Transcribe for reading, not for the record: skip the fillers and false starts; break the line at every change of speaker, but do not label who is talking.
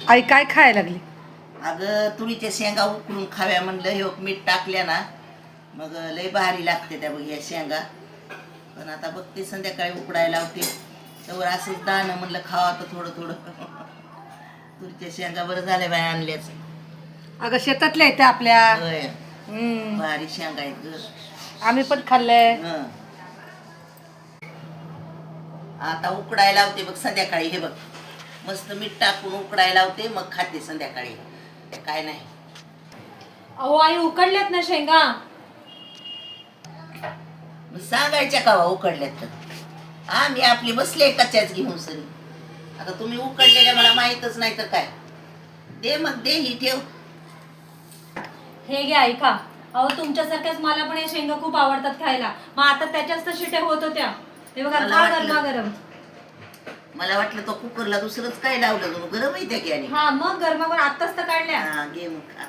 आई काय खायला लागली?
अगं तुरीच्या शेंगा उकडून खाव्या म्हणलं हे मीठ टाकल्या ना मग लय भारी लागते त्या बघ या शेंगा. पण आता बघते संध्याकाळी उकडायला लावते तर असंच दाणं म्हणलं खावा तर थोडं थोडं. तुरीच्या शेंगा बरं झाल्या बाय आणल्याच.
अगं शेतातल्या आहेत त्या आपल्या.
होय
हम्म.
भारी शेंगा आहेत ग.
आम्ही पण खाल्लंय.
हं. आता उकडायला लावते बघ संध्याकाळी हे बघ मस्त मीठ टाकून उकडायला लावते मग खाते संध्याकाळी. काय नाही.
अहो आई उकडल्यात ना शेंगा.
मग सांगायच्या का उकडल्यात तर मी आपली बसले कच्च्याच घेऊन सरी. आता तुम्ही उकडलेल्या मला माहीतच नाही तर काय. दे मग दे ही ठेव.
हे घ्या आई खा. अहो तुमच्यासारख्याच मला पण हे शेंगा खूप आवडतात खायला. मग आता त्याच्याच तर शिट्या होत होत्या. हे बघा
मला
खा
वाटलं-
गरमागरम.
मला वाटलं तो कुकरला दुसरंच काय लावलं गरम आहे त्या की आणि.
हा मग गरमागरम आत्ताच तर काढल्या.
घे मग खा.